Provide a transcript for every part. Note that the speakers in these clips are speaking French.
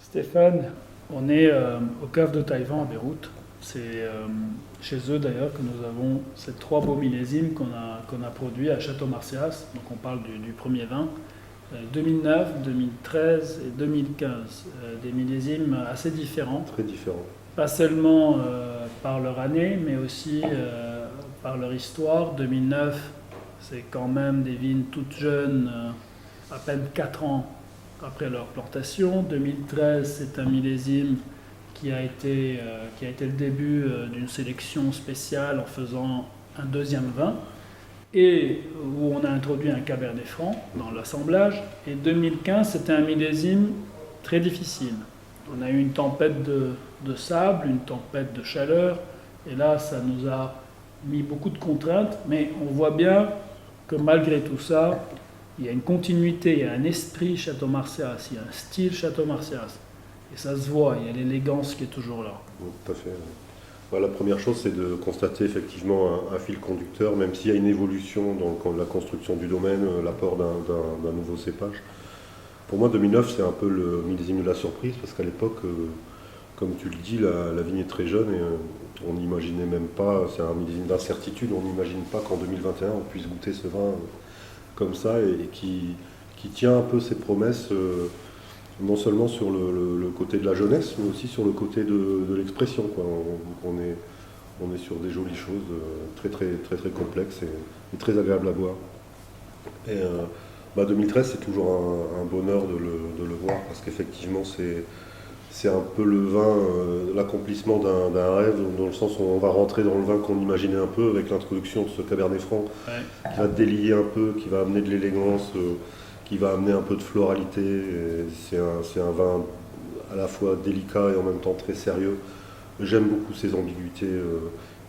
Stéphane, on est au cave de Taïwan à Beyrouth. C'est chez eux d'ailleurs que nous avons ces trois beaux millésimes qu'on a produits à Château Marcias. Donc on parle du premier vin. 2009, 2013 et 2015. Des millésimes assez différents. Très différent. Pas seulement par leur année, mais aussi par leur histoire. 2009, c'est quand même des vignes toutes jeunes, à peine 4 ans après leur plantation. 2013, c'est un millésime qui a été le début d'une sélection spéciale en faisant un deuxième vin et où on a introduit un Cabernet Franc dans l'assemblage. Et 2015, c'était un millésime très difficile. On a eu une tempête de sable, une tempête de chaleur, et là, ça nous a mis beaucoup de contraintes, mais on voit bien que malgré tout ça, il y a une continuité, il y a un esprit Château Marcias, il y a un style Château Marcias. Et ça se voit, il y a l'élégance qui est toujours là. Oui, tout à fait. Bah, la première chose, c'est de constater effectivement un fil conducteur, même s'il y a une évolution dans la construction du domaine, l'apport d'un nouveau cépage. Pour moi, 2009, c'est un peu le millésime de la surprise, parce qu'à l'époque, comme tu le dis, la vigne est très jeune et on n'imaginait même pas, c'est un millésime d'incertitude, on n'imagine pas qu'en 2021, on puisse goûter ce vin comme ça et qui tient un peu ses promesses, non seulement sur le côté de la jeunesse, mais aussi sur le côté de l'expression, quoi. On est sur des jolies choses très, très, très, très complexes et très agréables à boire. Et 2013, c'est toujours un bonheur de le voir, parce qu'effectivement, c'est un peu le vin, l'accomplissement d'un rêve, dans le sens où on va rentrer dans le vin qu'on imaginait un peu, avec l'introduction de ce Cabernet Franc, qui va délier un peu, qui va amener de l'élégance, qui va amener un peu de floralité. C'est un vin à la fois délicat et en même temps très sérieux. J'aime beaucoup ces ambiguïtés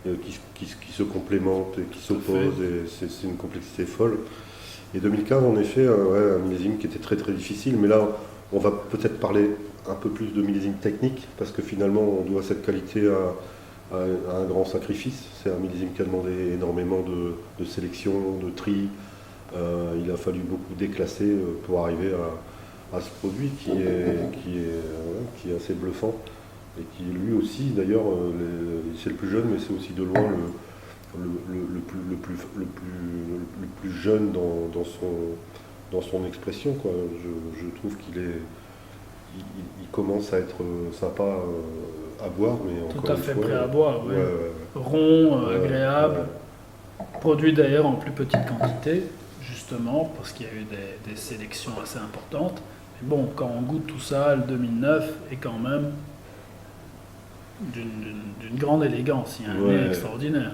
qui se complémentent et qui s'opposent, et c'est une complexité folle. Et 2015, en effet, un millésime qui était très très difficile, mais là, on va peut-être parler un peu plus de millésime technique, parce que finalement, on doit cette qualité à un grand sacrifice. C'est un millésime qui a demandé énormément de sélection, de tri. Il a fallu beaucoup déclasser pour arriver à ce produit qui est assez bluffant, et qui lui aussi, d'ailleurs, c'est le plus jeune, mais c'est aussi de loin le plus jeune dans son expression, quoi. Je trouve il commence à être sympa à boire, mais encore tout à une fait fois, prêt à boire, ouais. Ouais. Rond, agréable, produit d'ailleurs en plus petite quantité, justement, parce qu'il y a eu des sélections assez importantes. Mais bon, quand on goûte tout ça, le 2009 est quand même d'une grande élégance, il y a un nez extraordinaire.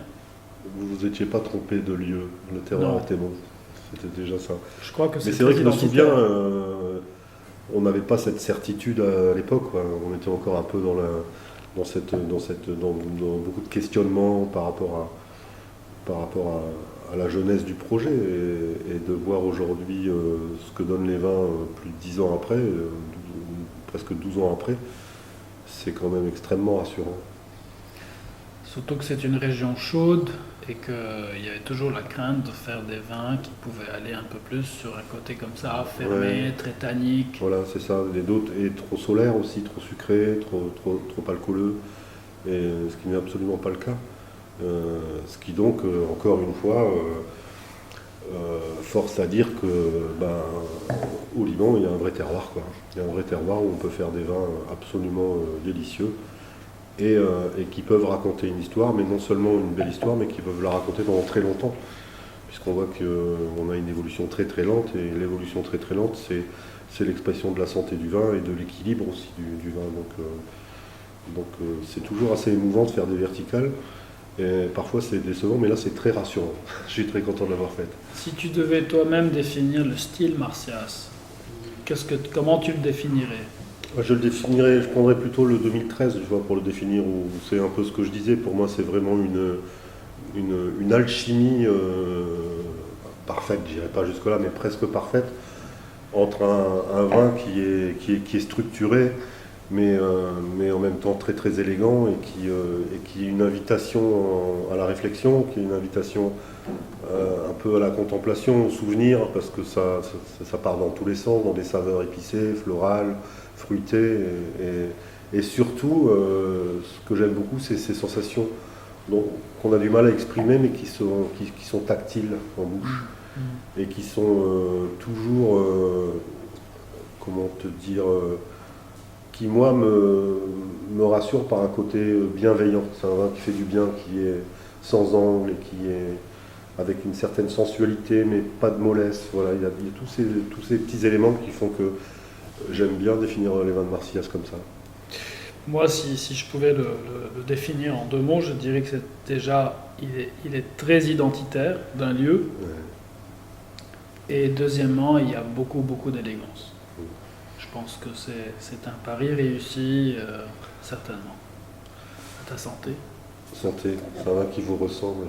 Vous vous étiez pas trompé de lieu, le terroir était bon, c'était déjà ça. Je crois que Mais c'est vrai que je me souviens, on n'avait pas cette certitude à l'époque, quoi. On était encore un peu dans beaucoup de questionnements par rapport à la jeunesse du projet, et de voir aujourd'hui ce que donnent les vins plus de 10 ans après, presque 12 ans après, c'est quand même extrêmement rassurant. Surtout que c'est une région chaude et qu'il y avait toujours la crainte de faire des vins qui pouvaient aller un peu plus sur un côté comme ça, fermé, très tannique. Voilà, c'est ça, et trop solaire aussi, trop sucré, trop alcooleux, et ce qui n'est absolument pas le cas. Ce qui donc, encore une fois, force à dire que au Liban, il y a un vrai terroir, quoi. Il y a un vrai terroir où on peut faire des vins absolument délicieux, et qui peuvent raconter une histoire, mais non seulement une belle histoire, mais qui peuvent la raconter pendant très longtemps, puisqu'on voit qu'on a une évolution très très lente, et l'évolution très très lente, c'est l'expression de la santé du vin et de l'équilibre aussi du vin. Donc c'est toujours assez émouvant de faire des verticales, et parfois c'est décevant, mais là c'est très rassurant. Je suis très content de l'avoir faite. Si tu devais toi-même définir le style Marcias, comment tu le définirais ? Je le définirais, je prendrais plutôt le 2013, je vois, pour le définir, où c'est un peu ce que je disais. Pour moi, c'est vraiment une alchimie parfaite, je dirais pas jusque-là, mais presque parfaite, entre un vin qui est structuré, mais en même temps très très élégant, et qui est une invitation à la réflexion, qui est une invitation un peu à la contemplation, au souvenir, parce que ça part dans tous les sens, dans des saveurs épicées, florales, fruité et surtout, ce que j'aime beaucoup, c'est ces sensations qu'on a du mal à exprimer, mais qui sont tactiles en bouche et qui sont toujours, comment te dire, qui moi me rassure par un côté bienveillant. C'est un vin qui fait du bien, qui est sans angle et qui est avec une certaine sensualité, mais pas de mollesse. Voilà, il y a tous ces petits éléments qui font que j'aime bien définir les vins de Marcillac comme ça. Moi, si je pouvais le définir en 2 mots, je dirais que c'est déjà, il est très identitaire d'un lieu. Ouais. Et deuxièmement, il y a beaucoup, beaucoup d'élégance. Je pense que c'est un pari réussi, certainement. À ta santé. Santé, c'est un vin qui vous ressemble.